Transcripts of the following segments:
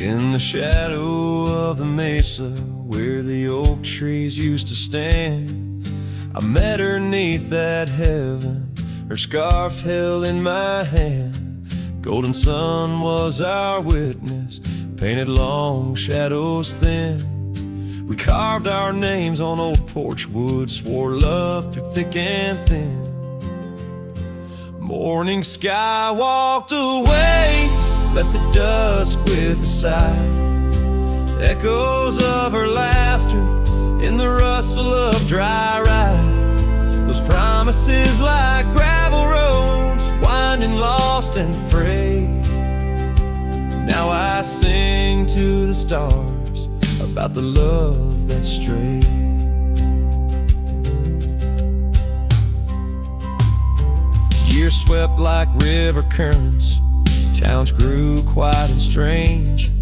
In the shadow of the mesa where the oak trees used to stand, I met her 'neath that heaven, her scarf held in my hand. Golden sun was our witness, painted long shadows thin. We carved our names on old porch wood, swore love through thick and thin. Morning sky walked away, left the dusk with a sigh. Echoes of her laughter in the rustle of dry ride. Those promises like gravel roads, winding lost and frayed. Now I sing to the stars about the love that strayed. Years swept like river currents, towns grew quiet and strange.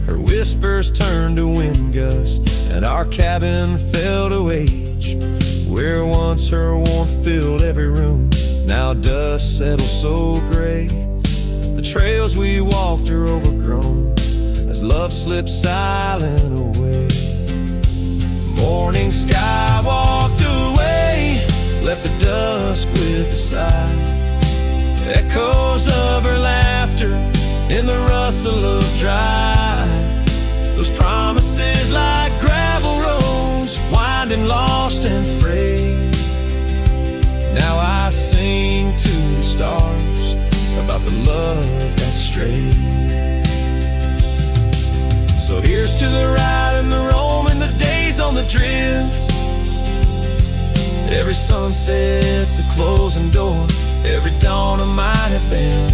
Her whispers turned to wind gusts, and our cabin fell to age. Where once her warmth filled every room, now dust settles so gray. The trails we walked are overgrown as love slips silent away. Morning sky walked away, left the dusk with a sigh. Echoes of her laughter in the rustle of dry. Those promises like gravel roads, winding lost and frayed. Now I sing to the stars about the love that strayed. So here's to the ride and the roam and the days on the drift. Every sunset's a closing door, every dawn a might have been.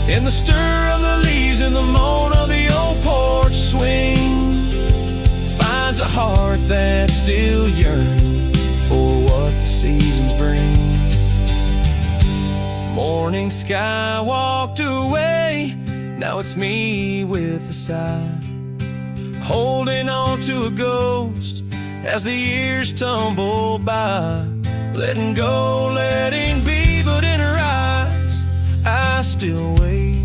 In the stir of the leaves and the moan of the old porch swing, finds a heart that still yearns for what the seasons bring. Morning sky walked away, now it's me with a sigh, holding on to a ghost as the years tumble by. Letting go, letting be, but in her eyes I still wait.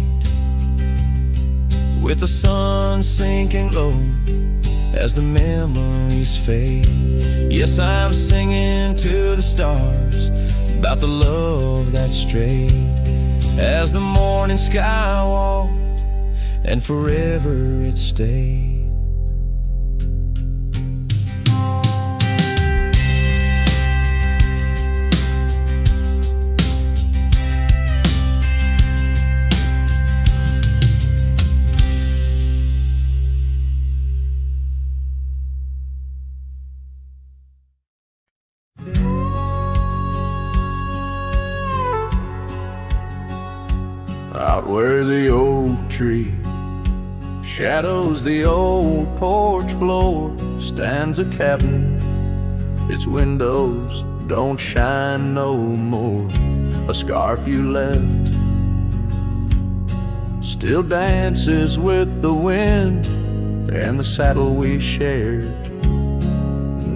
With the sun sinking low as the memories fade. Yes, I'm singing to the stars about the love that strayed. As the morning sky walked and forever it stayed. Out where the oak tree shadows the old porch floor stands a cabin. Its windows don't shine no more. A scarf you left still dances with the wind, and the saddle we shared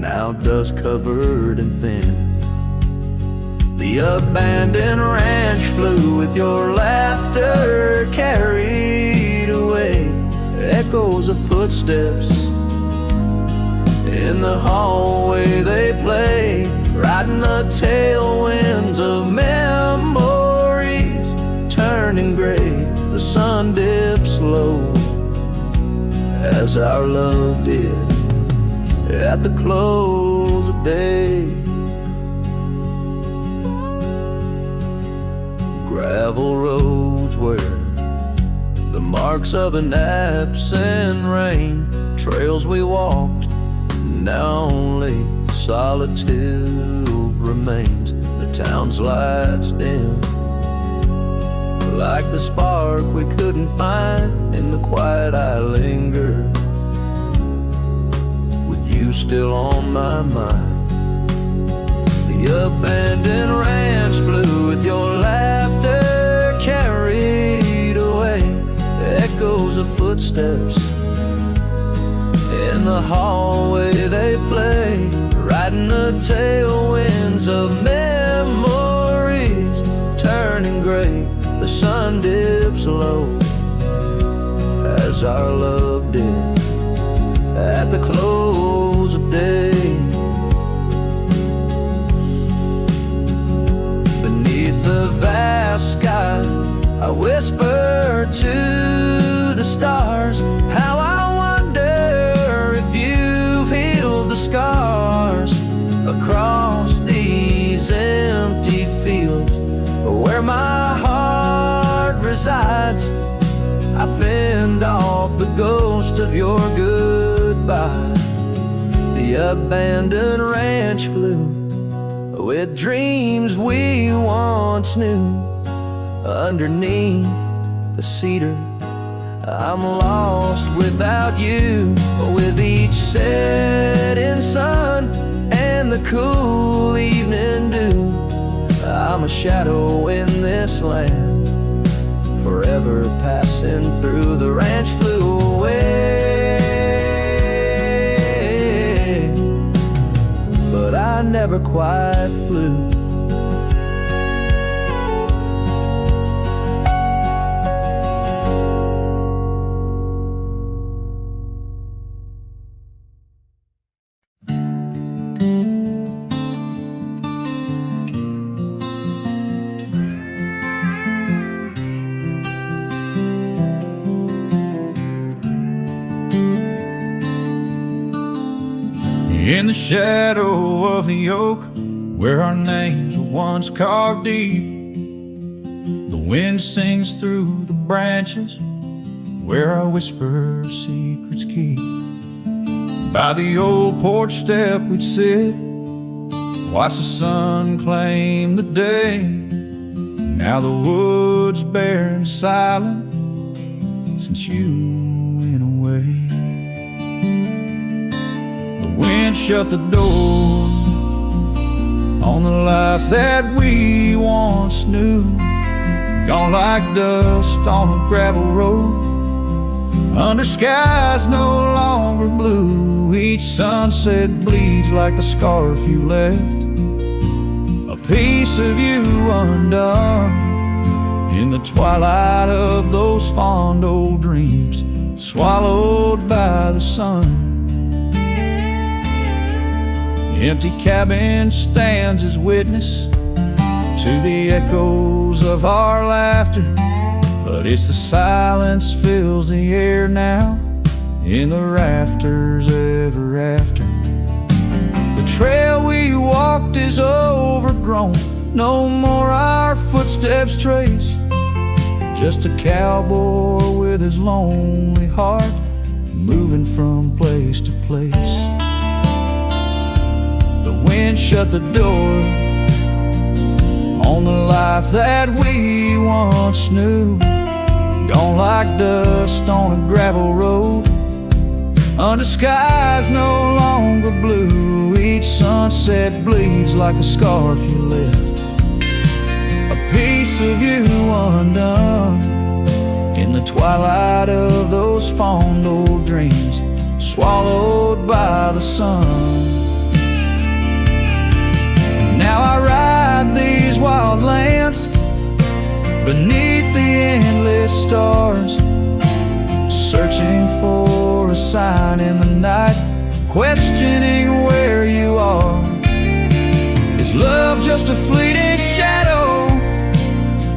now dust covered and thin. The abandoned ranch flew with your laughter carried away. Echoes of footsteps in the hallway they play, riding the tailwinds of memories, turning gray. The sun dips low as our love did at the close of day. Gravel roads where the marks of an absent rain, trails we walked, now only solitude remains. The town's lights dim like the spark we couldn't find. In the quiet I linger, with you still on my mind. The abandoned ranch flew with your laughter carried away. Echoes of footsteps in the hallway they play, riding the tailwinds of memories, turning gray. The sun dips low as as our love did at the close of day. Beneath the vast sky, I whisper to the stars how I wonder if you've healed the scars across these empty fields where my heart resides. I fend off the ghost of your goodbye. The abandoned ranch flew with dreams we once knew. Underneath the cedar, I'm lost without you. With each setting sun and the cool evening dew, I'm a shadow in this land, forever passing through. The ranch flew away, but I never quite flew. In the shadow of the oak, where our names were once carved deep, the wind sings through the branches, where our whisper secrets keep. By the old porch step we'd sit, watch the sun claim the day. Now the wood's bare and silent since you went away. The wind shut the door on the life that we once knew, gone like dust on a gravel road, under skies no longer blue. Each sunset bleeds like the scarf you left, a piece of you undone. In the twilight of those fond old dreams, swallowed by the sun. The empty cabin stands as witness to the echoes of our laughter, but it's the silence fills the air now in the rafters ever after. The trail we walked is overgrown, no more our footsteps trace, just a cowboy with his lonely heart moving from place to place. The wind shut the door on the life that we once knew, gone like dust on a gravel road, under skies no longer blue. Each sunset bleeds like a scarf you left, a piece of you undone. In the twilight of those fond old dreams, swallowed by the sun. Now I ride these wild lands beneath the endless stars, searching for a sign in the night, questioning where you are. Is love just a fleeting shadow,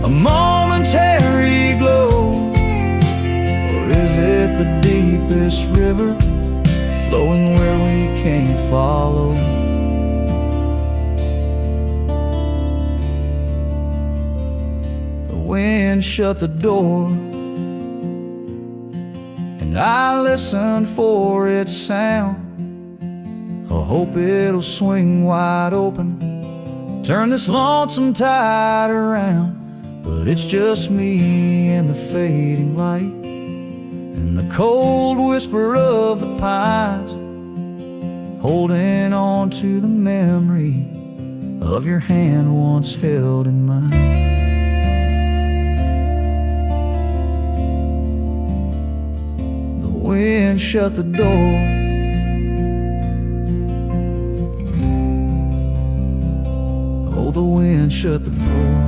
a momentary glow, or is it the deepest river flowing where we can't follow? The wind shut the door, and I listened for its sound. I hope it'll swing wide open, turn this lonesome tide around. But it's just me and the fading light, and the cold whisper of the pines, holding on to the memory of your hand once held in mine. The wind shut the door, oh, the wind shut the door.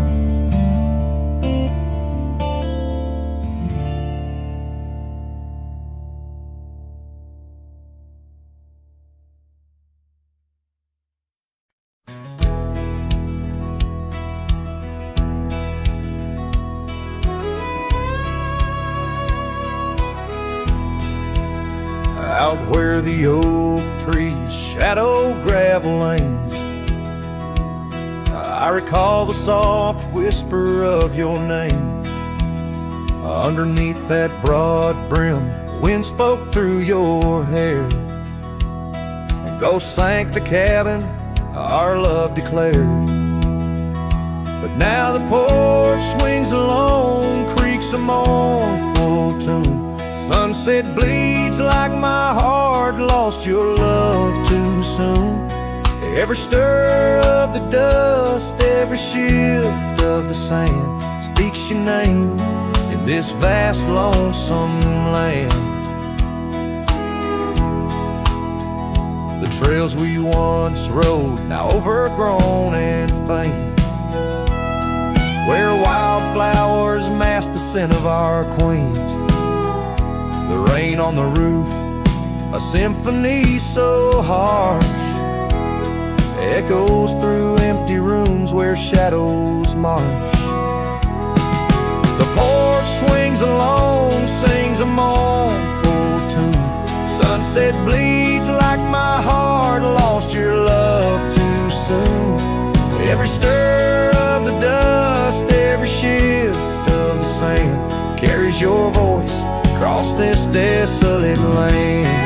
where the oak trees shadow gravel lanes. I recall the soft whisper of your name. Underneath that broad brim, wind spoke through your hair. And ghosts sank the cabin, our love declared. But now the porch swings alone, creaks a mournful tune. Sunset bleeds like my heart lost your love too soon. Every stir of the dust, every shift of the sand speaks your name in this vast lonesome land. The trails we once rode, now overgrown and faint, where wildflowers mask the scent of our queens. The rain on the roof, a symphony so harsh, echoes through empty rooms where shadows march. The porch swings alone, sings a mournful tune. Sunset bleeds like my heart lost your love too soon. Every stir of the dust, every shift of the sand carries your voice across this desolate land.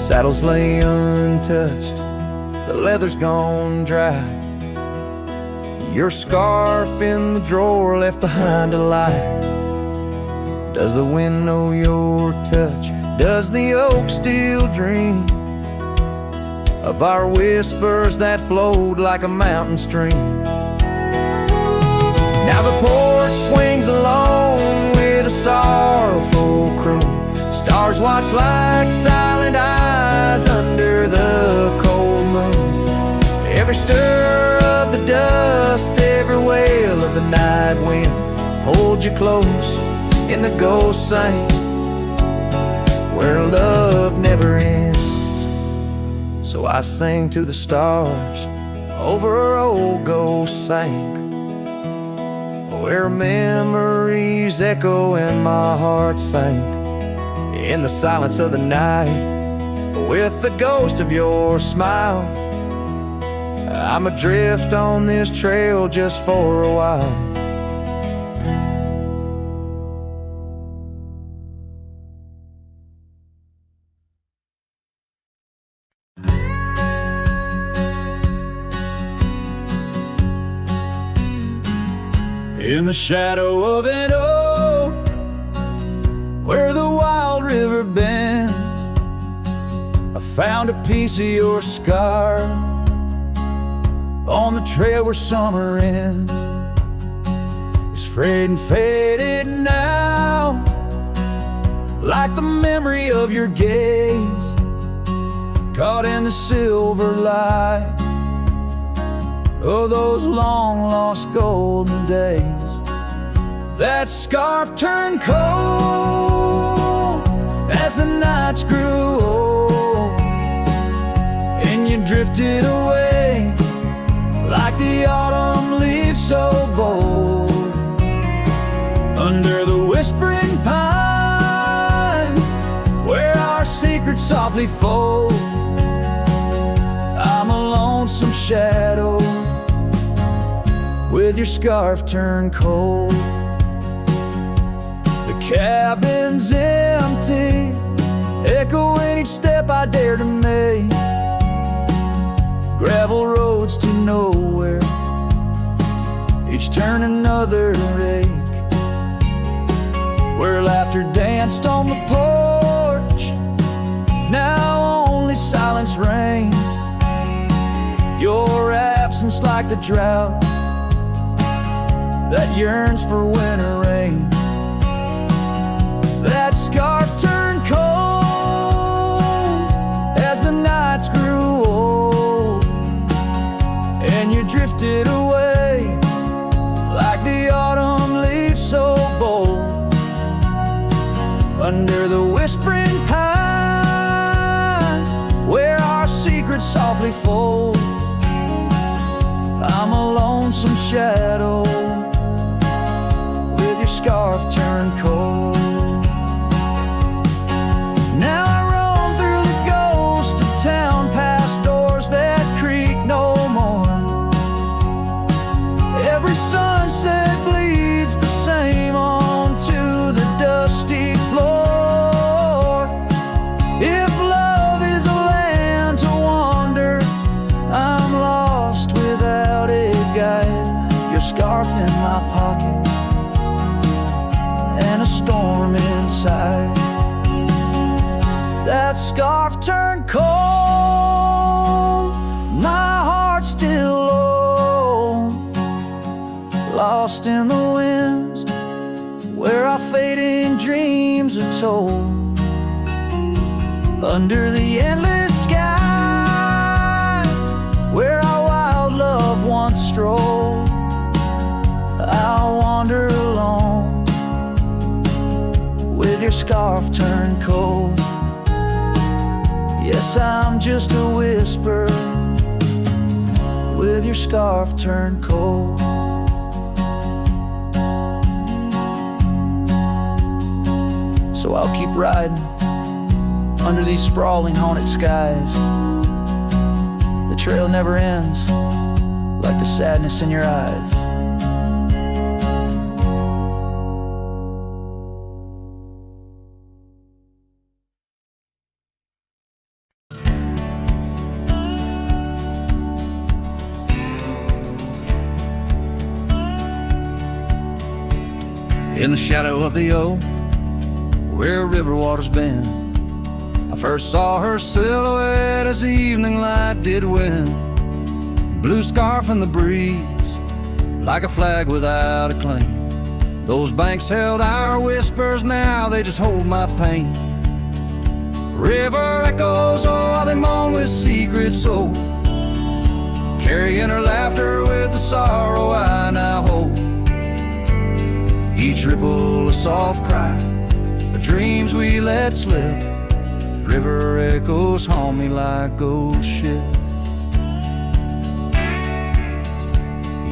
Saddles lay untouched, the leather's gone dry. Your scarf in the drawer left behind to lie. Does the wind know your touch? Does the oak still dream of our whispers that flowed like a mountain stream? Now the porch swings alone with a sorrowful croon. Stars watch like silent eyes under the cold moon. Every stir of the dust, every wail of the night wind hold you close in the ghost sing where love never ends. So I sing to the stars over old ghost sank, where memories echo and my heart sank in the silence of the night with the ghost of your smile. I'm adrift on this trail just for a while. In the shadow of an oak, where the wild river bends, I found a piece of your scar on the trail where summer ends. It's frayed and faded now, like the memory of your gaze, caught in the silver light of those long lost golden days. That scarf turned cold as the nights grew old, and you drifted away like the autumn leaves so bold. Under the whispering pines, where our secrets softly fold, I'm a lonesome shadow with your scarf turned cold. The cabin's empty, echoing each step I dare to make. Gravel roads to nowhere, each turn another ache. Where laughter danced on the porch, now only silence reigns. Your absence like the drought that yearns for winter rain. That scarf turned cold as the nights grew old, and you drifted away shadow with your scarf turned cold. Now I roam through the ghost of town, past doors that creak no more. Every sunset bleeds the same onto the dusty floor. If love is a land to wander, I'm lost without a guide. Your scarf in my pocket and a storm inside. That scarf turned cold, my heart still low, lost in the winds where our fading dreams are told. Under the endless skies where our wild love once strolled, I'll wander alone with your scarf turned cold. Yes, I'm just a whisper with your scarf turned cold. So I'll keep riding under these sprawling haunted skies. The trail never ends, like the sadness in your eyes. In the shadow of the oak, where river waters bend, I first saw her silhouette as the evening light did win. Blue scarf in the breeze, like a flag without a claim. Those banks held our whispers, now they just hold my pain. River echoes, oh, how they moan with secrets old, carrying her laughter with the sorrow I now hold. Each ripple a soft cry, the dreams we let slip. River echoes haunt me like old ship.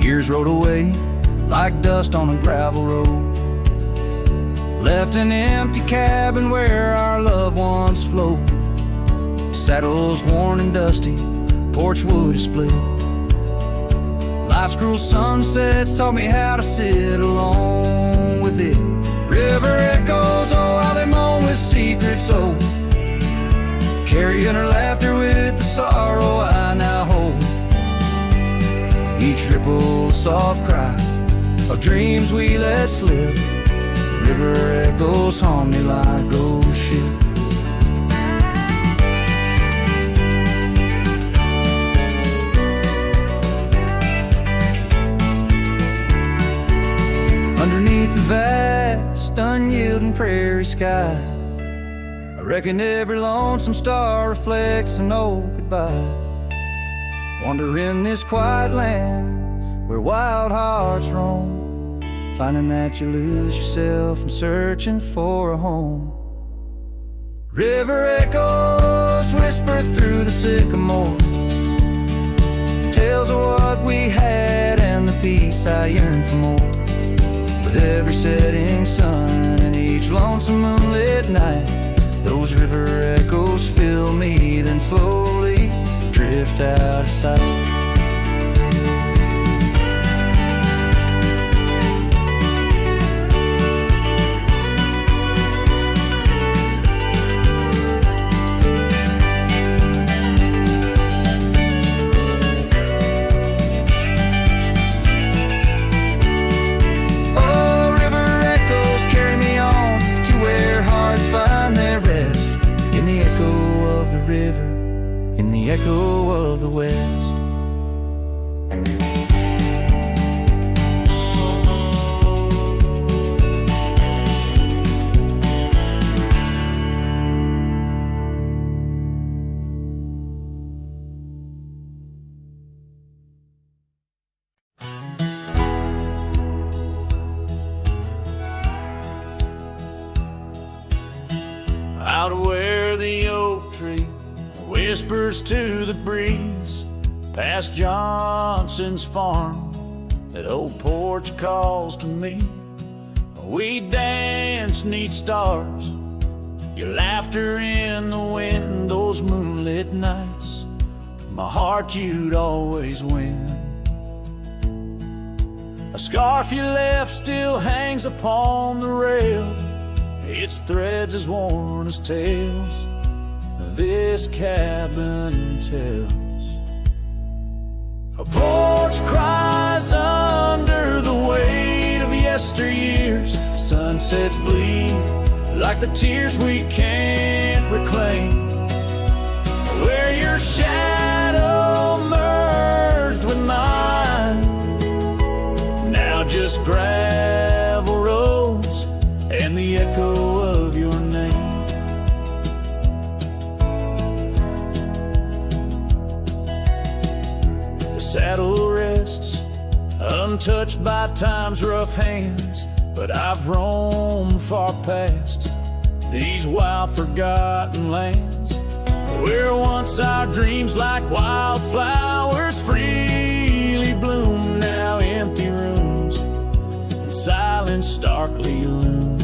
Years rode away like dust on a gravel road, left an empty cabin where our love once flowed. Saddles worn and dusty, porch wood is split. Life's cruel sunsets taught me how to sit alone with it. River echoes, oh, how they moan with secrets old, carrying her laughter with the sorrow I now hold. Each ripple a soft cry of dreams we let slip. River echoes haunt me like old ship. Underneath the vast, unyielding prairie sky, I reckon every lonesome star reflects an old goodbye. Wander in this quiet land where wild hearts roam, finding that you lose yourself and searching for a home. River echoes whisper through the sycamore, tales of what we had and the peace I yearn for more. With every setting sun and each lonesome moonlit night, those river echoes fill me, then slowly drift out of sight. Echo of the West. Out where the oak tree whispers to the breeze, past Johnson's farm, that old porch calls to me. We dance 'neath stars, your laughter in the wind, those moonlit nights. My heart, you'd always win. A scarf you left still hangs upon the rail, its threads as worn as tales this cabin tells. A porch cries under the weight of yesteryears. Sunsets bleed like the tears we can't reclaim, where your shadow merged with mine. Now just gravel roads and the echo of your name. The saddle rests untouched by time's rough hands, but I've roamed far past these wild forgotten lands, where once our dreams like wildflowers freely bloom. Now empty rooms and silence starkly loom.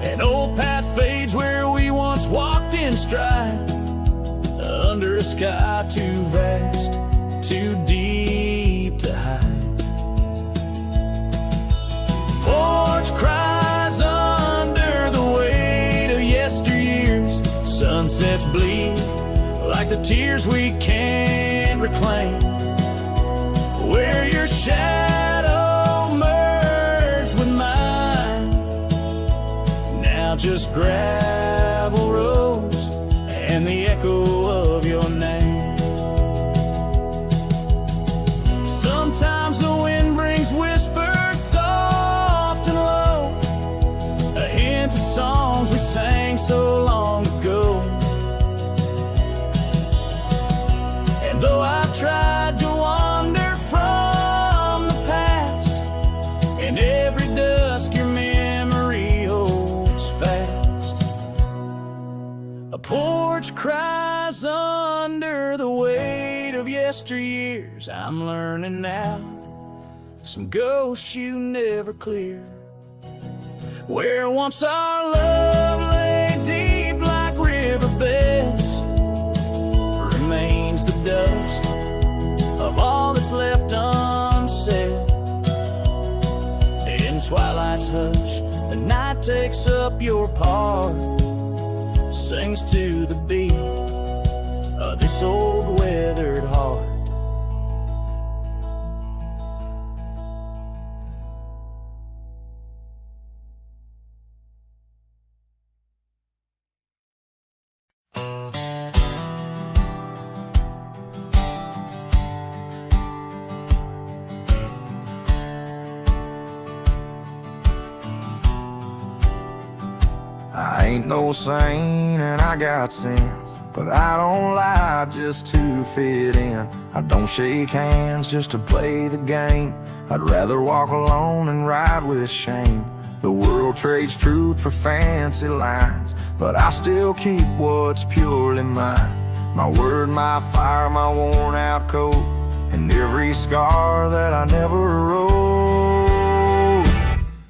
An old path fades where we once walked in stride, under a sky too vast, too deep to hide. Porch cries under the weight of yesteryears. Sunsets bleed like the tears we can't reclaim, where your shadow merged with mine. Now just gravel roads and the echo of your name. Sometimes the wind brings whispers soft and low, a hint of songs we sang so long ago. And though I've tried to wander from the past, in every dusk your memory holds fast. A porch cries under the weight of yesteryears. I'm learning now, some ghosts you never clear, where once our love lay deep like riverbeds, remains the dust of all that's left unsaid. In twilight's hush, the night takes up your part, sings to the beat of this old weathered heart. I ain't no saint and I got sins, but I don't lie just to fit in. I don't shake hands just to play the game. I'd rather walk alone and ride with shame. The world trades truth for fancy lines, but I still keep what's purely mine. My word, my fire, my worn out coat, and every scar that I never wrote.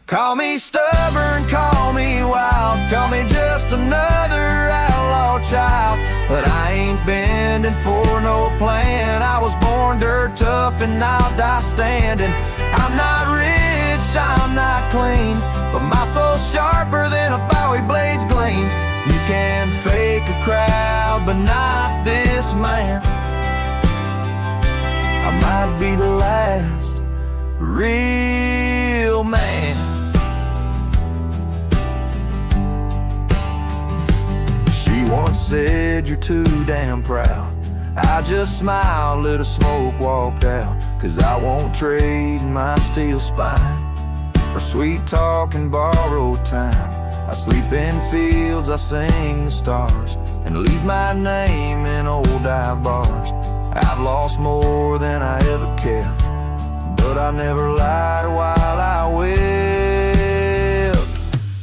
Call me stubborn, call me wild, call me just another outlaw child, but I ain't bending for no plan. I was born dirt tough and I'll die standing. I'm not rich, I'm not clean, but my soul's sharper than a Bowie blade's gleam. You can fake a crowd, but not this man. I might be the last real man. She once said, you're too damn proud. I just smiled, lit a smoke, walked out, 'cause I won't trade my steel spine for sweet talk and borrowed time. I sleep in fields, I sing the stars, and leave my name in old dive bars. I've lost more than I ever kept, but I never lied while I wept.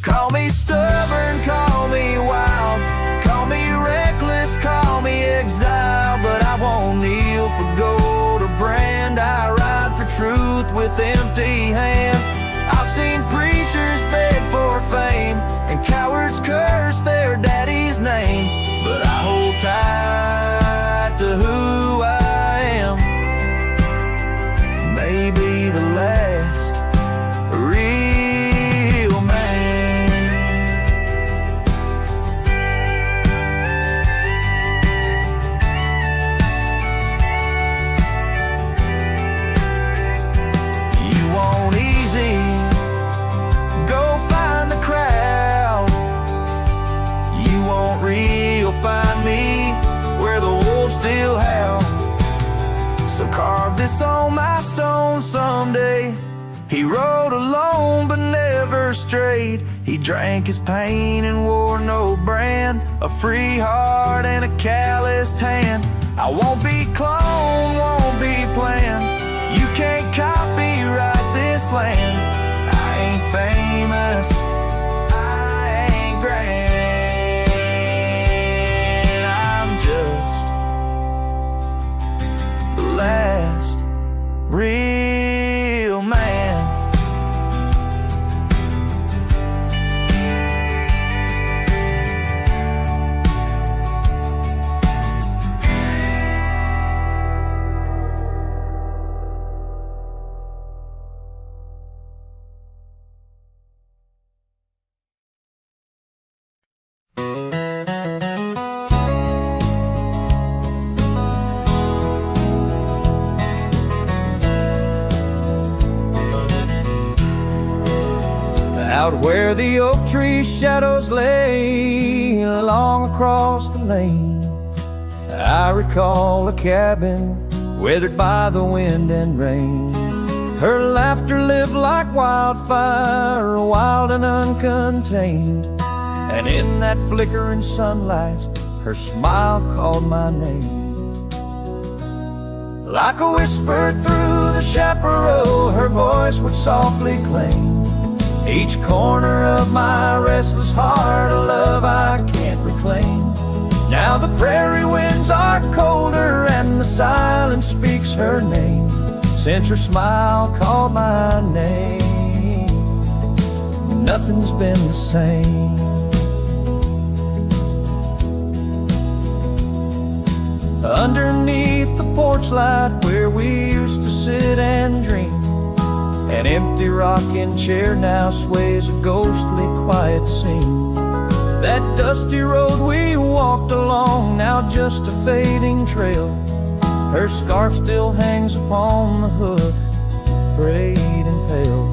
Call me stubborn, call me wild, call me reckless, call me exile, but I won't kneel for gold or brand I rode alone but never strayed. He drank his pain and wore no brand, a free heart and a calloused hand. I won't be cloned, won't be planned. You can't copyright this land. I ain't famous, I ain't grand. I'm just the last real man. Out where the oak tree shadows lay along across the lane, I recall a cabin weathered by the wind and rain. Her laughter lived like wildfire, wild and uncontained, and in that flickering sunlight, her smile called my name. Like a whisper through the chaparral, her voice would softly claim each corner of my restless heart, a love I can't reclaim. Now the prairie winds are colder and the silence speaks her name. Since her smile called my name, nothing's been the same. Underneath the porch light where we used to sit and dream, an empty rocking chair now sways a ghostly quiet scene. That dusty road we walked along, now just a fading trail. Her scarf still hangs upon the hook, frayed and pale.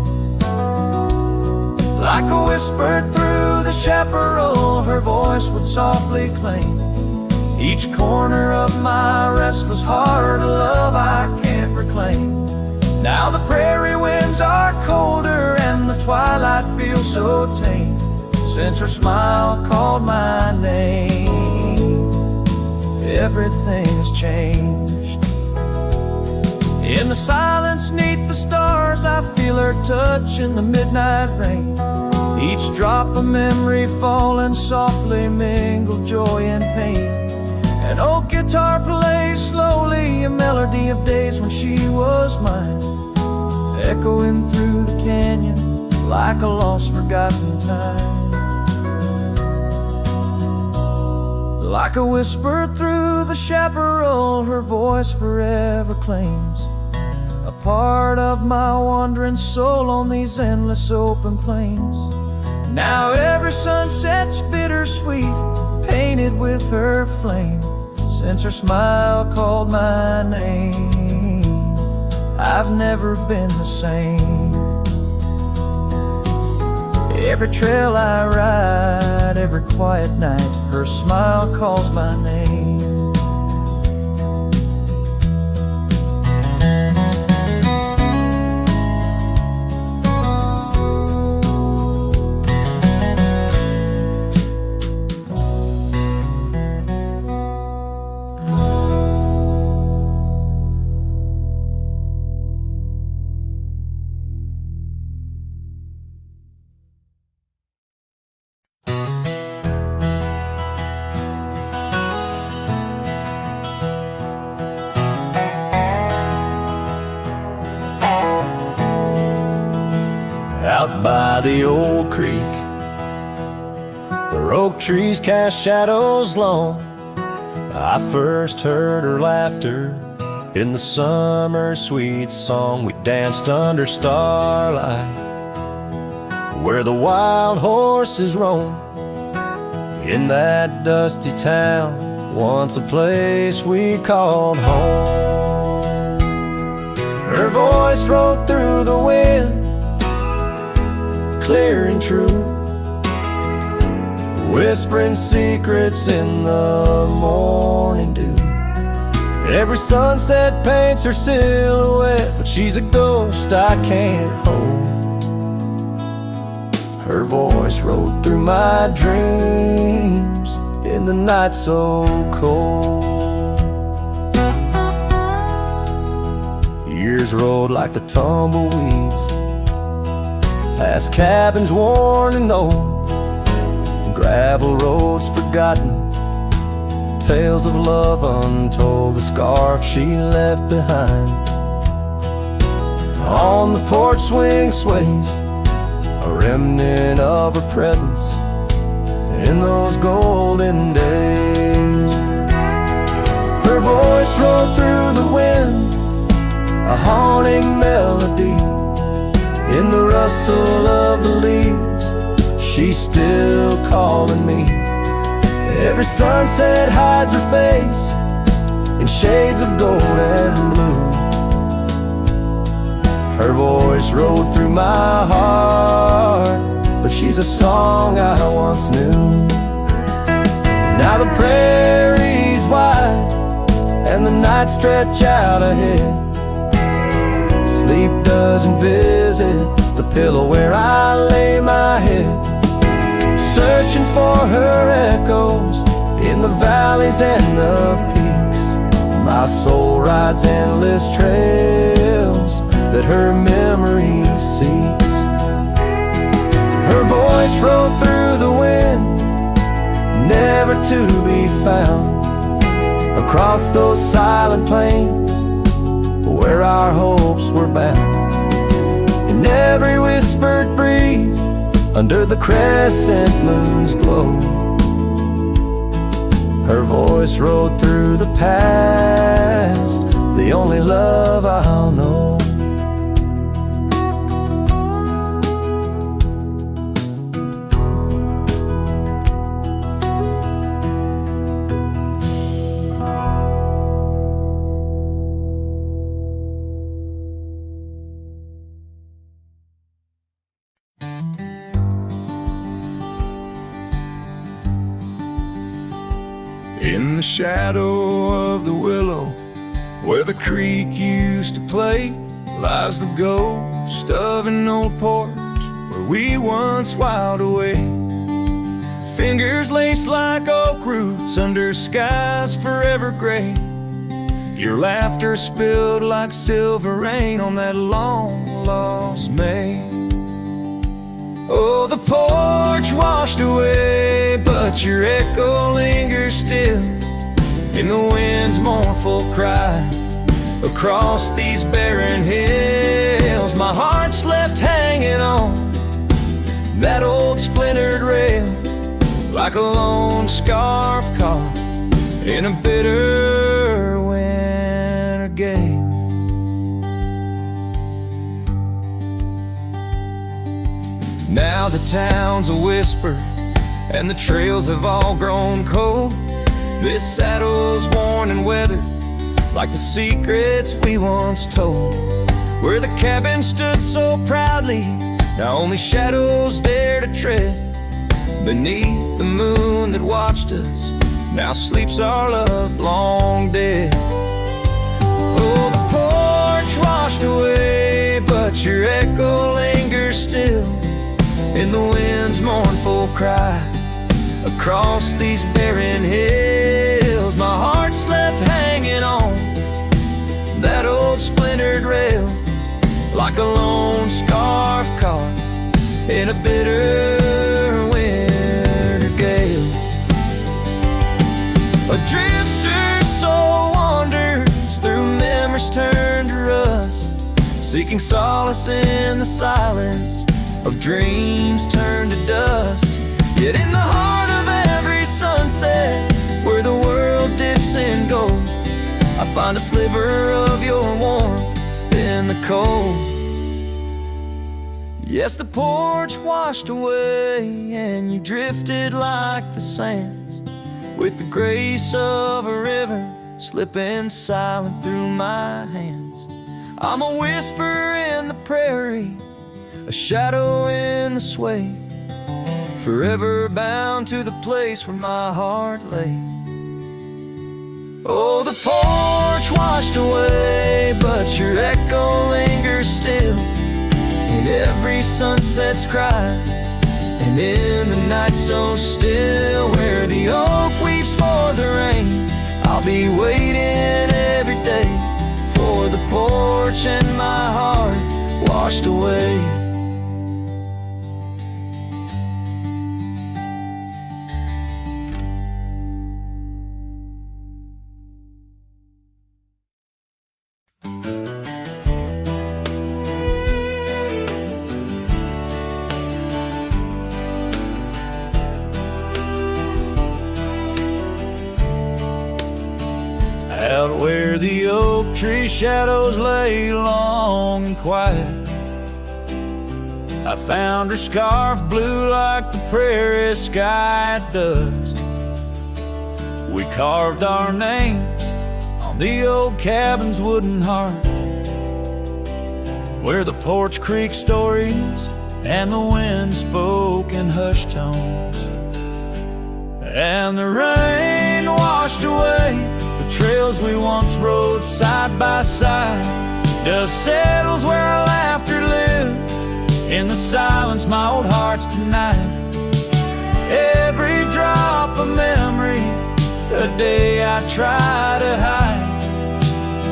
Like a whisper through the chaparral, her voice would softly claim each corner of my restless heart, a love I can't reclaim. Now the prairie winds are colder and the twilight feels so tame. Since her smile called my name, everything has changed. In the silence neath the stars, I feel her touch in the midnight rain. Each drop of memory falling softly mingled joy and pain. An old guitar plays slowly a melody of days when she was mine, echoing through the canyon like a lost forgotten time. Like a whisper through the chaparral, her voice forever claims a part of my wandering soul on these endless open plains. Now every sunset's bittersweet, painted with her flame. Since her smile called my name, I've never been the same. Every trail I ride, every quiet night, her smile calls my name. Out by the old creek, where oak trees cast shadows long, I first heard her laughter in the summer sweet song. We danced under starlight where the wild horses roam, in that dusty town, once a place we called home. Her voice rode through the wind, clear and true, whispering secrets in the morning dew. Every sunset paints her silhouette, but she's a ghost I can't hold. Her voice rode through my dreams in the night so cold. Years rolled like the tumbleweeds, past cabins worn and old, gravel roads forgotten, tales of love untold, the scarf she left behind. On the porch swing sways a remnant of her presence in those golden days. Her voice rolled through the wind, a haunting melody. In the rustle of the leaves, she's still calling me. Every sunset hides her face in shades of gold and blue. Her voice rode through my heart, but she's a song I once knew. Now the prairie's wide and the nights stretch out ahead. Sleep doesn't visit the pillow where I lay my head, searching for her echoes in the valleys and the peaks. My soul rides endless trails that her memory seeks. Her voice rode through the wind, never to be found, across those silent plains where our hopes were bound. In every whispered breeze, under the crescent moon's glow, her voice rode through the past, the only love I'll know. In the shadow of the willow, where the creek used to play, lies the ghost of an old porch where we once whiled away. Fingers laced like oak roots under skies forever gray. Your laughter spilled like silver rain on that long-lost May. Oh, the porch washed away, but your echo lingers still in the wind's mournful cry across these barren hills. My heart's left hanging on that old splintered rail, like a lone scarf caught in a bitter winter gale. Now the town's a whisper and the trails have all grown cold. This saddle's worn and weathered like the secrets we once told. Where the cabin stood so proudly, now only shadows dare to tread. Beneath the moon that watched us, now sleeps our love long dead. Oh, the porch washed away, but your echo lingers still in the wind's mournful cry across these barren hills. My heart's left hanging on that old splintered rail, like a lone scarf caught in a bitter winter gale. A drifter soul wanders through memories turned to rust, seeking solace in the silence of dreams turned to dust. Yet in the heart of every sunset, where the world dips in gold, I find a sliver of your warmth in the cold. Yes, the porch washed away and you drifted like the sands, with the grace of a river slipping silent through my hands. I'm a whisper in the prairie, a shadow in the sway, forever bound to the place where my heart lay. Oh, the porch washed away, but your echo lingers still in every sunset's cry And in the night so still, where the oak weeps for the rain, I'll be waiting every day for the porch and my heart washed away. Out where the oak tree shadows lay long and quiet, I found her scarf blue like the prairie sky at dusk. We carved our names on the old cabin's wooden heart, where the porch creaked stories and the wind spoke in hushed tones. And the rain washed away the trails we once rode side by side. Dust settles where our laughter lived in the silence my old heart's denied. Every drop of memory, a day I try to hide.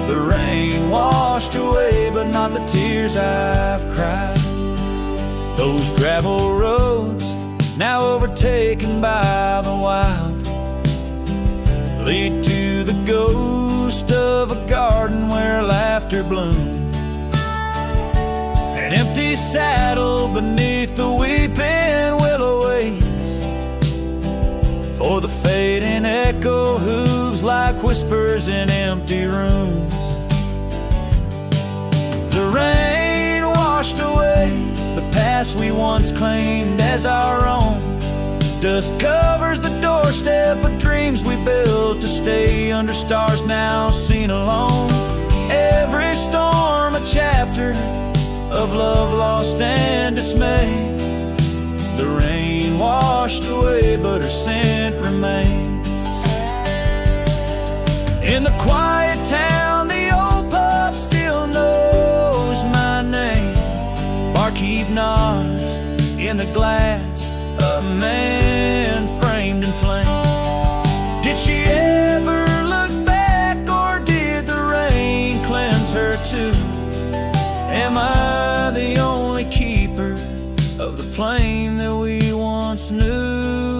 The rain washed away, but not the tears I've cried. Those gravel roads, now overtaken by the wild, lead to the ghost of a garden where laughter bloomed. An empty saddle beneath the weeping willow waits for the fading echo hooves like whispers in empty rooms. The rain washed away the past we once claimed as our own. Dust covers the doorstep of dreams we built to stay under stars now seen alone. Every storm a chapter of love lost and dismay. The rain washed away, but her scent remains. In the quiet town, the old pub still knows my name. Barkeep nods in the glass, a man framed in flame. Did she ever look back, or did the rain cleanse her too? Am I the only keeper of the flame that we once knew?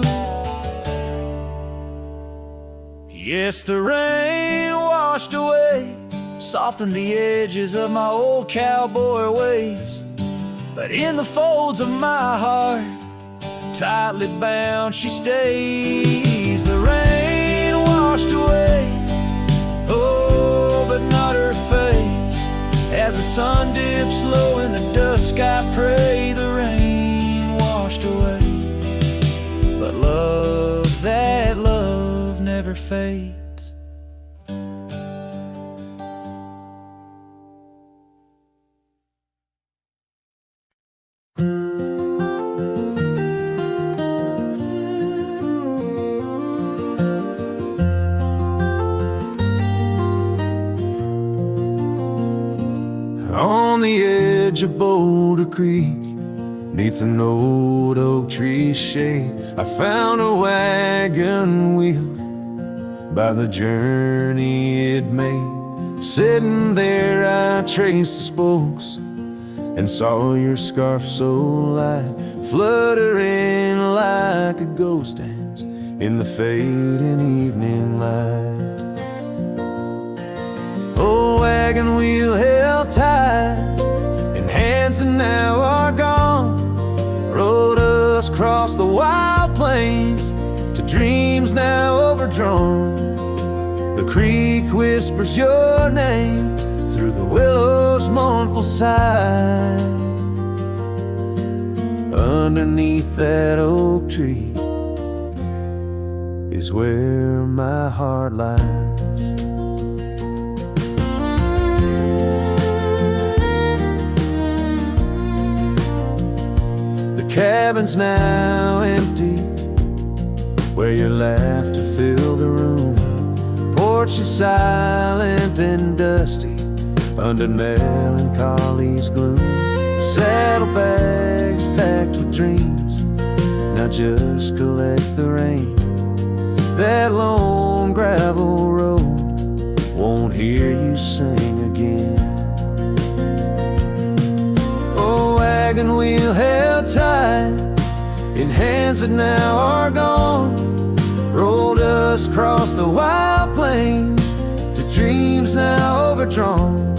Yes, the rain washed away, softened the edges of my old cowboy ways, but in the folds of my heart, tightly bound she stays. The rain washed away, oh, but not her face. As the sun dips low in the dusk, I pray the rain washed away. But love, that love never fades. On the edge of Boulder Creek, neath an old oak tree's shade, I found a wagon wheel by the journey it made. Sitting there I traced the spokes and saw your scarf so light, fluttering like a ghost dance in the fading evening light. Oh, wagon wheel held tight in hands that now are gone, rode us across the wild plains to dreams now overdrawn. The creek whispers your name through the willow's mournful sigh. Underneath that oak tree is where my heart lies. Cabin's now empty, where your laughter filled the room. Porch is silent and dusty under melancholy's gloom. Saddlebags packed with dreams just collect the rain. That lone gravel road won't hear you sing again. Oh, wagon wheel held tight in hands that now are gone, rolled us across the wild plains to dreams now overdrawn.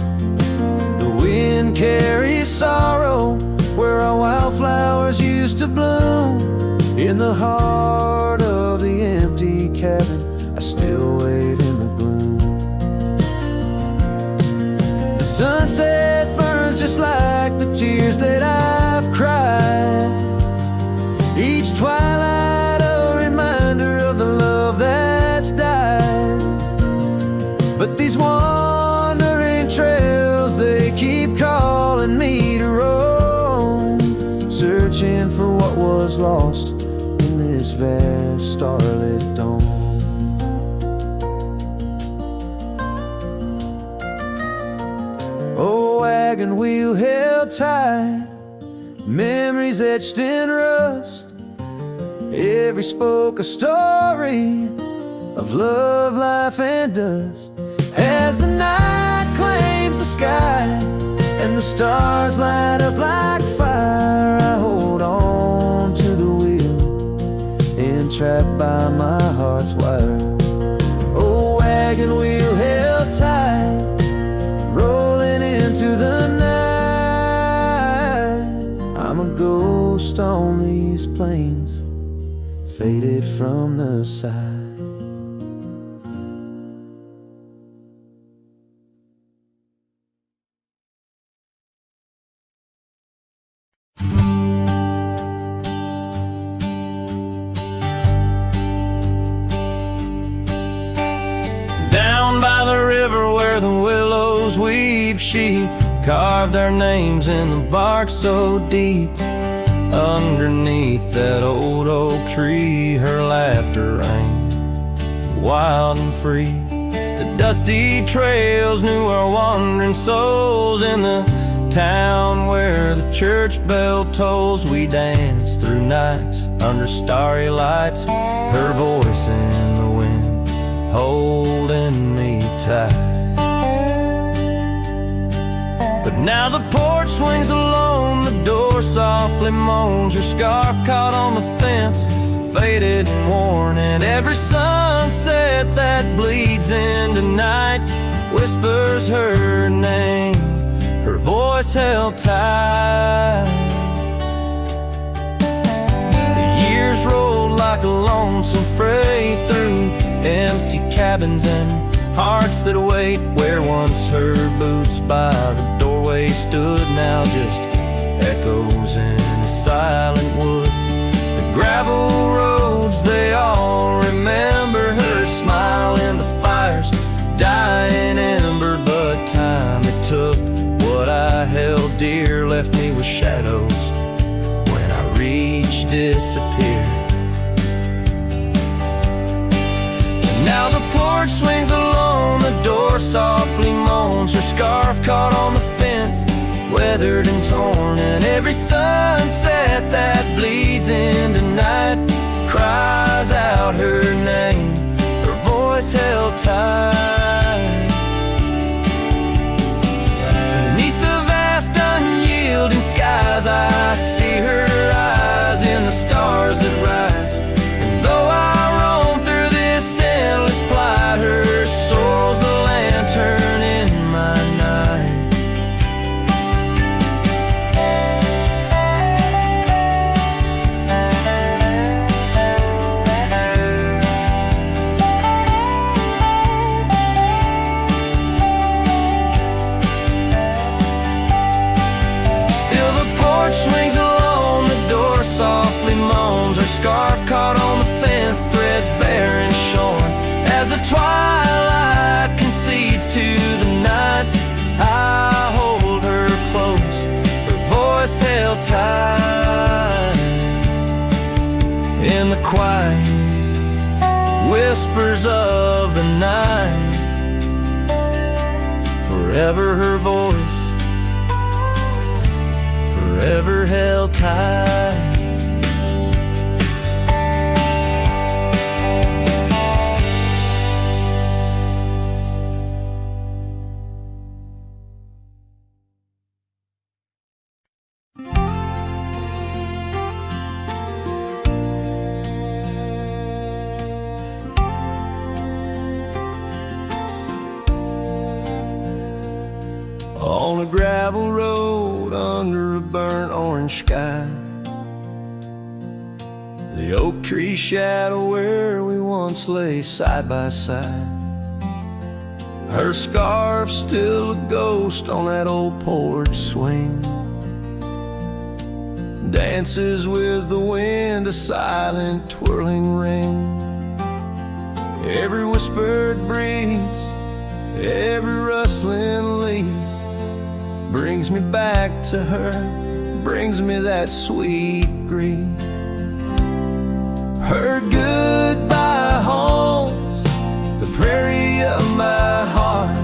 The wind carries sorrow where our wildflowers used to bloom. In the heart of the empty cabin, I still wait in the gloom. The sunset burns just like the tears that I've cried. Each twilight a reminder of the love that's died. But these wandering trails, they keep calling me to roam, searching for what was lost in this vast starlit dome. Oh, wagon wheel held tight, memories etched in rust. Every spoke a story of love, life, and dust. As the night claims the sky and the stars light up like fire, I hold on to the wheel, entrapped by my heart's wire. Oh, wagon wheel held tight, rolling into the night. I'm a ghost on these plains, faded from the side. Down by the river where the willows weep, she carved their names in the bark so deep. Underneath that old oak tree, her laughter rang wild and free. The dusty trails knew our wandering souls. In the town where the church bell tolls, we danced through nights under starry lights, her voice in the wind holding me tight. But now the porch swings alone, the door softly moans, her scarf caught on the fence, faded and worn. And every sunset that bleeds into night whispers her name, her voice held tight. The years rolled like a lonesome freight through empty cabins and hearts that wait. Where once her boots by the doorway stood, now just echoes in a silent wood. The gravel roads, they all remember her smile in the fire's dying ember. But time it took, what I held dear left me with shadows when I reached disappear. Now the porch swings alone, the door softly moans, her scarf caught on the fence, weathered and torn. And every sunset that bleeds into night cries out her name, her voice held tight. Beneath the vast unyielding skies, I see her eyes in the stars that rise. And though I roam through this endless plight, her soul's the lantern in my night. Still the porch swings alone, the door softly moans, her scarf caught on the fence, threads bare and shorn. As the twilight concedes to the night, I hold her close, her voice held tight. In the quiet whispers of the night, forever her voice, forever held tight. gravel road under a burnt orange sky. The oak tree shadow where we once lay side by side. Her scarf still a ghost on that old porch swing. Dances with the wind, a silent twirling ring. Every whispered breeze, every rustling leaf brings me back to her, brings me that sweet grief. Her goodbye haunts the prairie of my heart.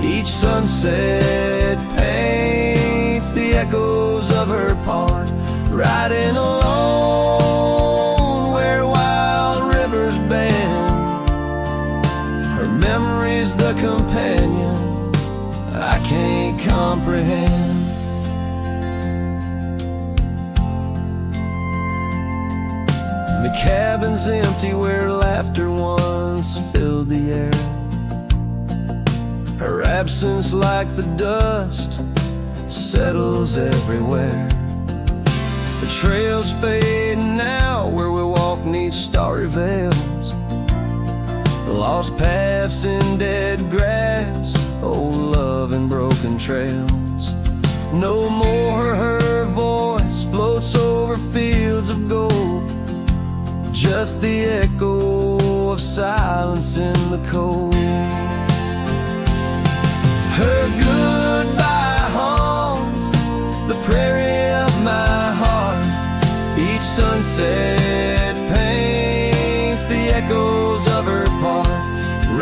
Each sunset paints the echoes of her part. Riding alone where wild rivers bend, her memory's the companion I can't comprehend. The cabin's empty where laughter once filled the air. Her absence, like the dust, settles everywhere. The trails fade now where we walk 'neath starry veils. Lost paths in dead grass, old love and broken trails. No more her voice floats over fields of gold, just the echo of silence in the cold. Her goodbye haunts the prairie of my heart. Each sunset paints the echoes of her part.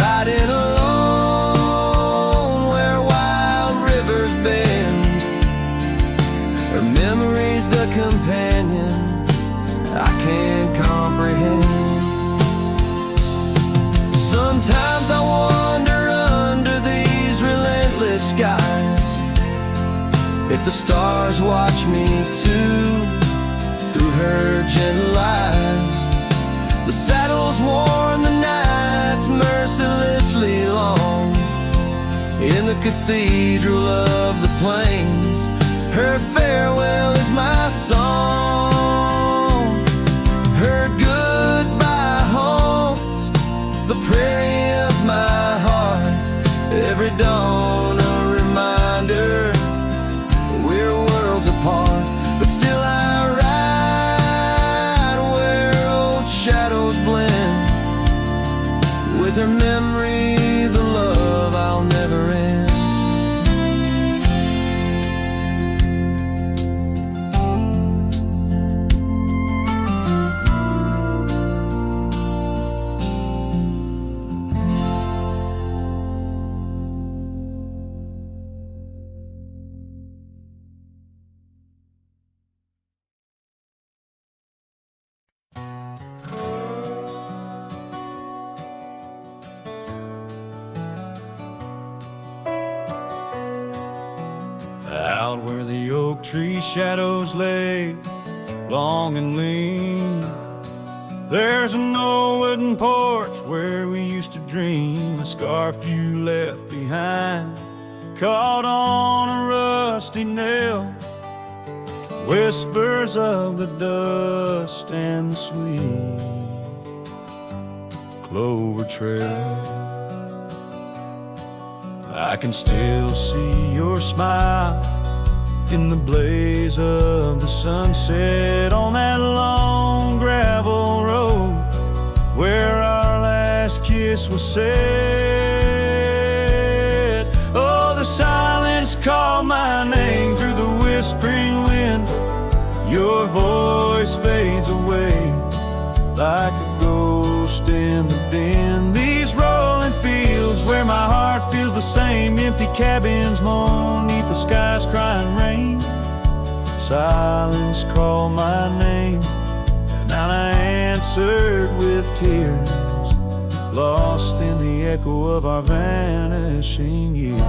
Riding alone where wild rivers bend, her memory's the companion I can't comprehend. Sometimes I wonder under these relentless skies if the stars watch me too through her gentle eyes. The saddle's worn, the night's mercilessly long. In the cathedral of the plains, her farewell is my song. Her goodbye haunts the prairie of my heart. Every dawn a reminder we're worlds apart, but still I ride where old shadows blend. With her memory, the love I'll never end. Out where the oak tree shadows lay, long and lean, there's an old wooden porch where we used to dream. A scarf you left behind, caught on a rusty nail. Whispers of the dust and the sweet clover trail. I can still see your smile in the blaze of the sunset on that long gravel road where our last kiss was said. Oh, the silence called my name through the whispering wind. Your voice fades away like a ghost in the bend. These rolling fields where my heart feels the same, empty cabins moan neath the sky's crying rain. Silence called my name, and I answered with tears, lost in the echo of our vanishing years.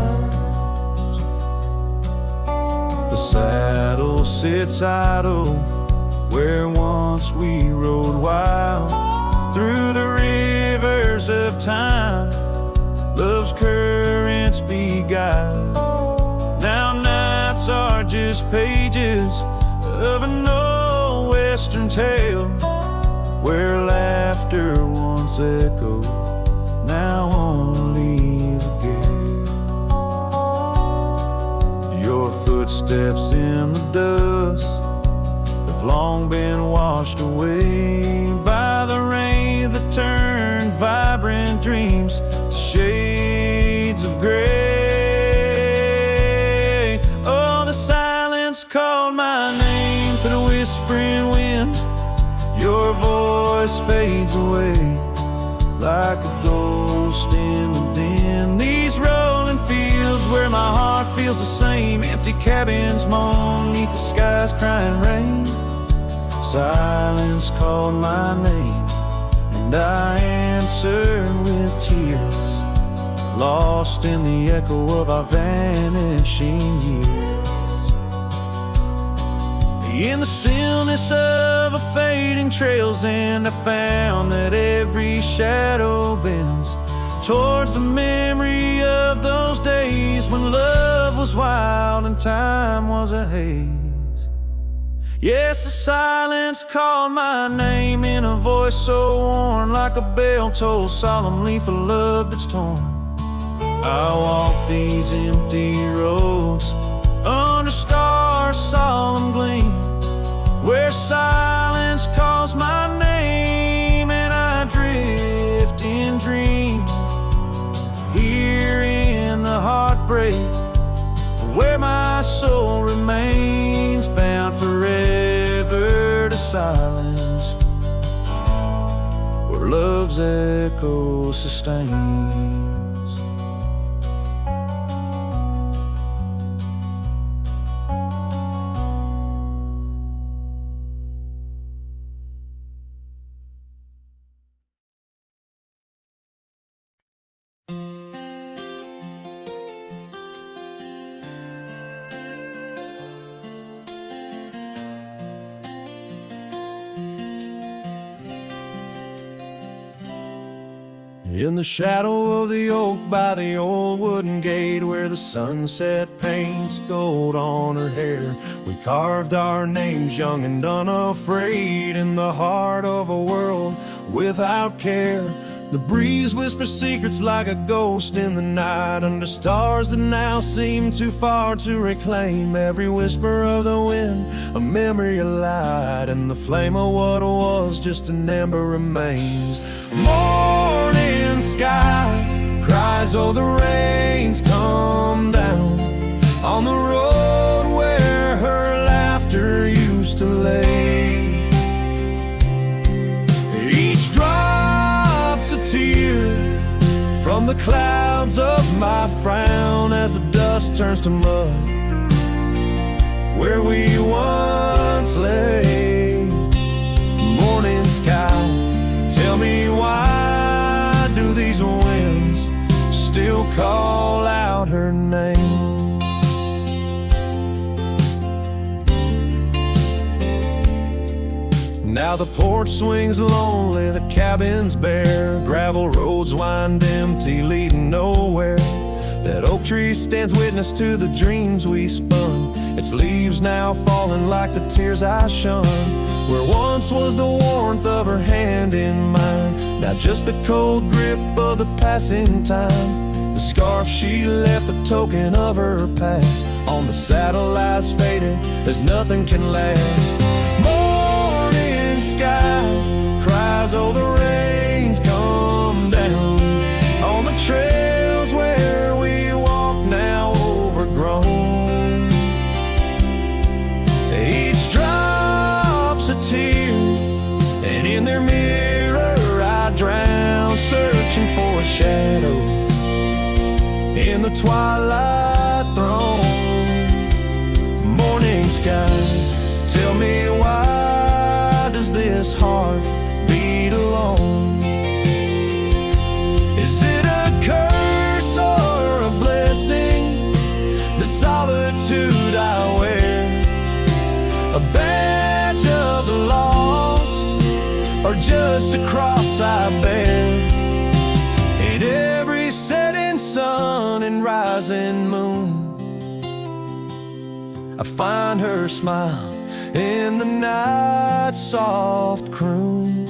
The saddle sits idle where once we rode wild through the rivers of time. Love's currents beguiled. Now as pages of an old western tale, where laughter once echoed, now only the gale. Your footsteps in the dust have long been washed away by the rain that turned vibrant dreams to shades of gray. Oh, the silence called my name through the whispering wind. Your voice fades away like a ghost in the den. These rolling fields where my heart feels the same, empty cabins moan neath the sky's crying rain. Silence called my name, and I answered with tears, lost in the echo of our vanishing years. In the stillness of a fading trail's end, I found that every shadow bends towards the memory of those days when love was wild and time was a haze. Yes, the silence called my name in a voice so worn, like a bell tolled solemnly for love that's torn. I walk these empty roads under stars' solemn gleam, where silence calls my name and I drift in dream. Here in the heartbreak, where my soul remains bound forever to silence, where love's echo sustains. In the shadow of the oak by the old wooden gate, where the sunset paints gold on her hair, we carved our names young and unafraid in the heart of a world without care. The breeze whispers secrets like a ghost in the night, under stars that now seem too far to reclaim. Every whisper of the wind, a memory of light, and the flame of what was just an ember remains. Morning sky cries, oh, the rain's come down on the road where her laughter used to lay. Each drop's a tear from the clouds of my frown, as the dust turns to mud where we once lay. Morning sky, tell me, why do these winds still call out her name? Now the porch swings lonely, the cabin's bare, gravel roads wind empty, leading nowhere. That oak tree stands witness to the dreams we spun, its leaves now falling like the tears I shun. Where once was the warmth of her hand in mine, now just the cold grip of the passing time. The scarf she left, the token of her past, on the saddle lies faded as nothing can last. Morning sky cries, oh, the rain's come down on the trails where we walk now overgrown. Each drop's a tear, and in their mirror I drown, searching for a shadow in the twilight throne. Morning sky, tell me, why does this heart beat alone? Is it a curse or a blessing, the solitude I wear? A badge of the lost, or just a cross I bear? In every setting sun and rising moon, I I find her smile in the night's soft croon.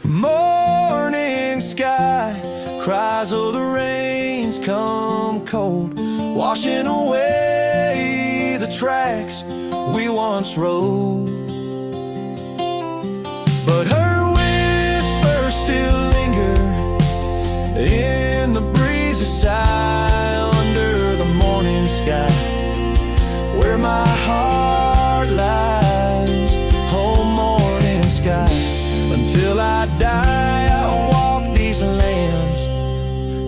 Morning sky cries, oh, the rains come cold, washing away the tracks we once rode. But her whispers still linger in the breezy sigh under the morning sky, where my heart lies. Oh, morning sky, until I die, I'll walk these lands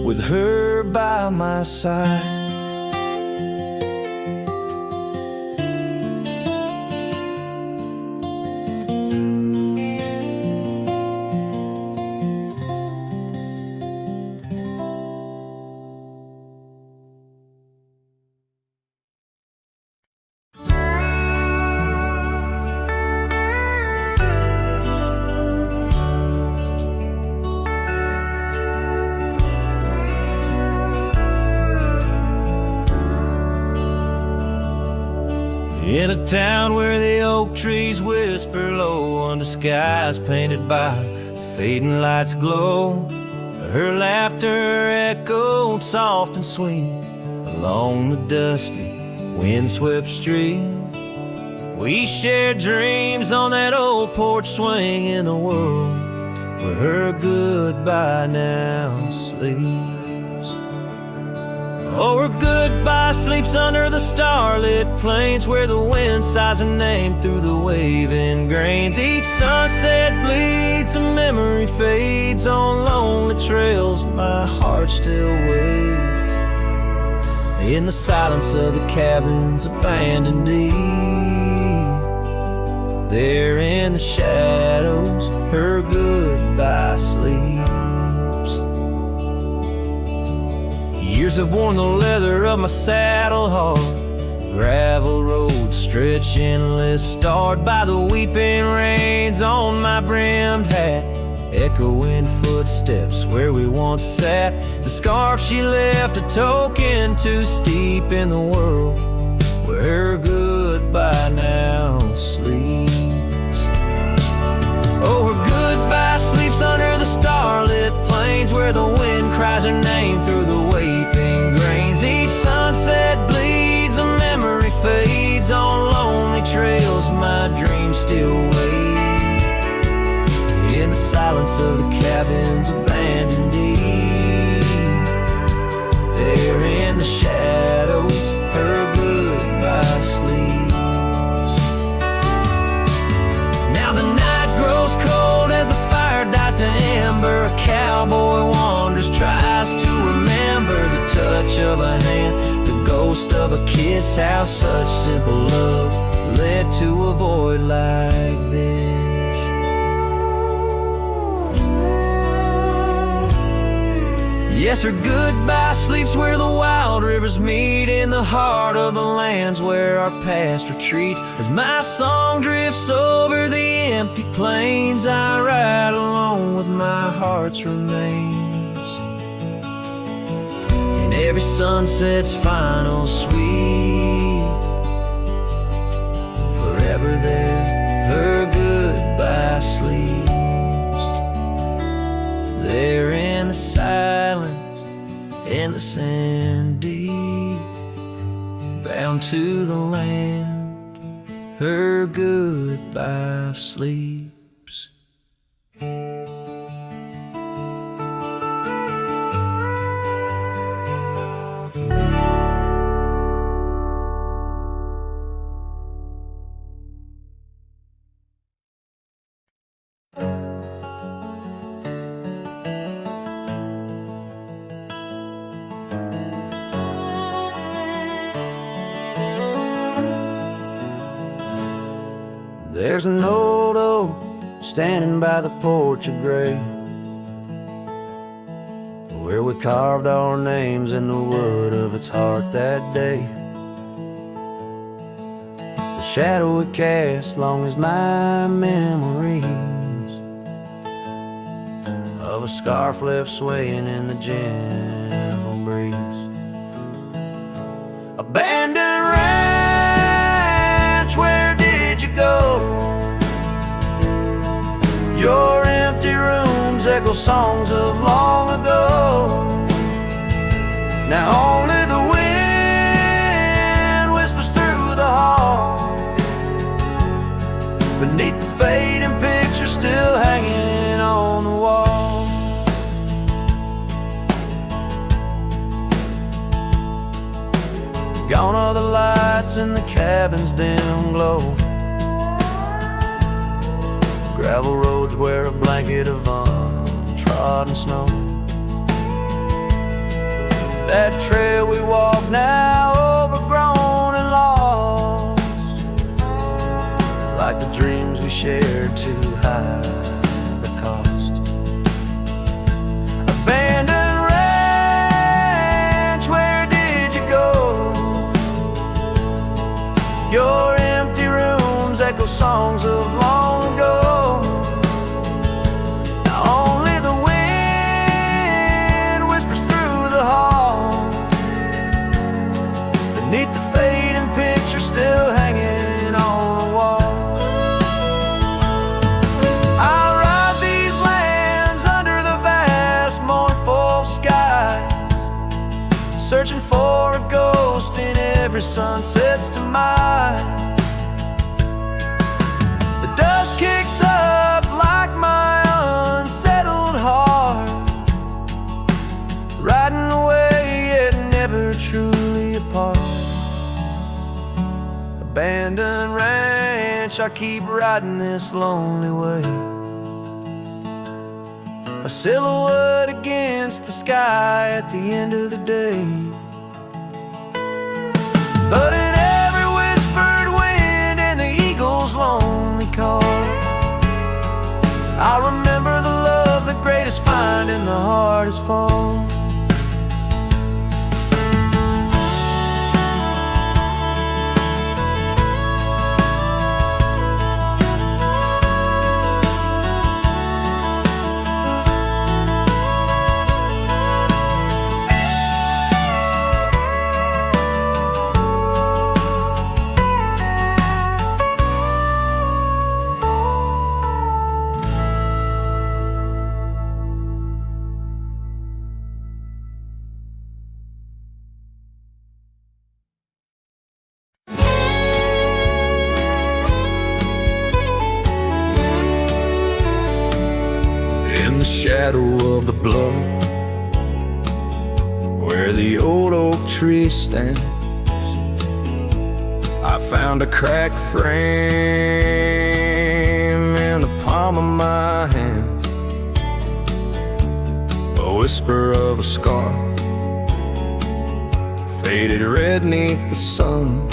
with her by my side. In a town where the oak trees whisper low under skies painted by fading lights glow, her laughter echoed soft and sweet along the dusty windswept street. We shared dreams on that old porch swing in a world where her goodbye now sleeps. Oh, her goodbye sleeps under the starlit plains, where the wind sighs her name through the waving grains. Each sunset bleeds, a memory fades on lonely trails. My heart still waits in the silence of the cabins abandoned deep. There in the shadows, her goodbye sleeps. Years have worn the leather of my saddle hard, gravel roads stretch endless, starred by the weeping rains on my brimmed hat, echoing footsteps where we once sat. The scarf she left, a token too steep in the world where her goodbye now sleeps. Oh, her goodbye sleeps under the starlit plains, where the wind cries her name through the waving grains. Each sunset bleeds, a memory fades on lonely trails. My dreams still wait in the silence of the cabins abandoned deep. There in the shadows, her goodbye sleeps. Now the night grows cold as the fire dies to ember. A cowboy wanders, tries to remember the touch of a hand, the ghost of a kiss, how such simple love led to a void like this. Yes, her goodbye sleeps where the wild rivers meet, in the heart of the lands where our past retreats. As my song drifts over the empty plains, I ride alone with my heart's remains. In every sunset's final sweep, forever there, her goodbye sleeps. There in the silence, in the sand deep, bound to the land, her goodbye sleeps. There's an old oak standing by the porch of gray, where we carved our names in the wood of its heart that day. The shadow it cast long as my memories of a scarf left swaying in the gentle breeze. A Abandoned ranch, where did you go? Your empty rooms echo songs of long ago. Now only the wind whispers through the hall, beneath the fading picture still hanging on the wall. Gone are the lights in the cabin's dim glow. Gravel roads wear a blanket of untrodden snow. That trail we walk now overgrown and lost, like the dreams we shared to hide the cost. Abandoned ranch, where did you go? Your empty rooms echo songs of long ago. Now only the wind whispers through the hall, beneath the fading picture still hanging on the wall. I ride these lands under the vast mournful skies, searching for a ghost in every sunset's demise. The dust kicks up like my unsettled heart, riding away yet never truly apart. Abandoned ranch, I keep riding this lonely way, a silhouette against the sky at the end of the day. But in every whispered wind and the eagle's lonely call, I remember the love the greatest find in the hardest fall. In the shadow of the bluff, where the old oak tree stands, I found a cracked frame in the palm of my hand, a whisper of a scar, faded red neath the sun,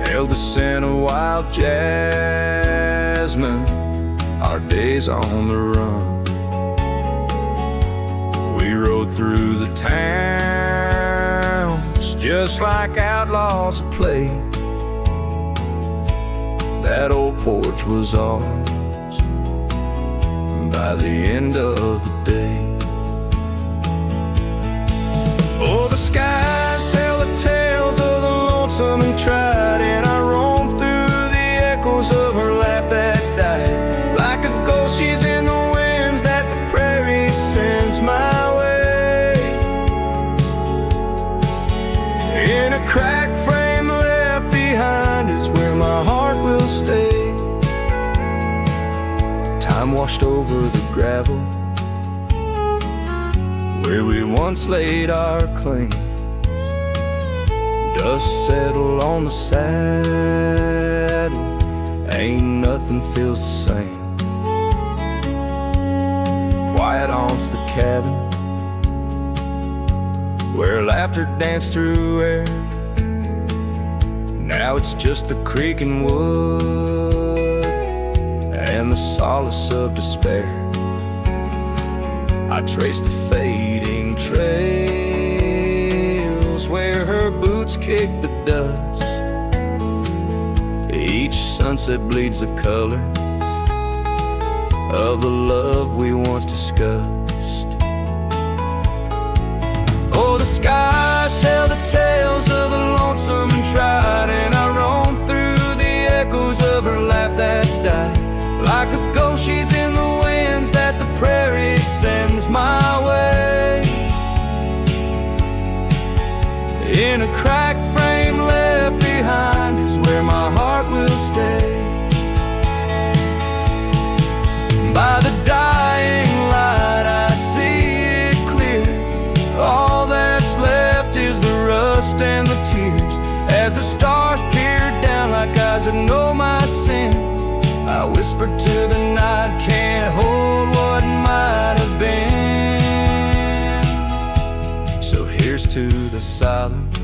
held the scent of wild jasmine, our days on the run. We rode through the towns just like outlaws at play. That old porch was ours by the end of the day. Oh, the skies tell the tales of the lonesome and tried, and I roamed through the echoes of her laugh that died. Like a ghost, she's in the winds that the prairie sends my way. In a cracked frame left behind is where my heart will stay. Time washed over the gravel where we once laid our claim. Dust settled on the saddle, ain't nothing feels the same. Quiet haunts the cabin where laughter danced through air. Now it's just the creaking wood and the solace of despair. I trace the fading trails where her boots kick the dust. Each sunset bleeds the color of the love we once discussed. Oh, the skies tell the tales of the lonesome and tried, and I roam through the echoes of her laugh that died. Like a ghost she's in the winds that the prairie sends my way. In a cracked frame left behind is where my heart will stay. By the dying light I see it clear. All that's left is the rust and the tears. As the stars peer down like eyes that know my sin, I whisper to the night, can't hold what might have been. So here's to the silence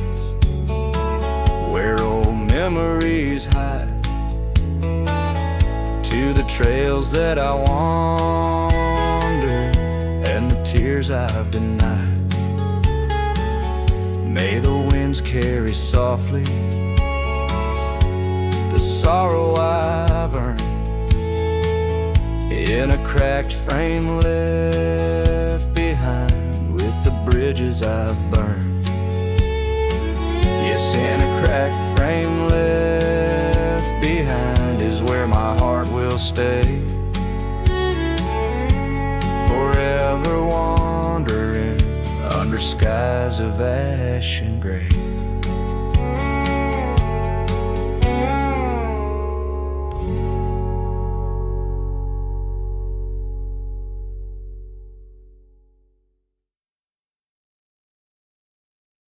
where old memories hide, to the trails that I wander and the tears I've denied. May the winds carry softly the sorrow I've earned, in a cracked frame left behind with the bridges I've burned. Yes, in a cracked frame left behind is where my heart will stay, forever wandering under skies of ash and gray.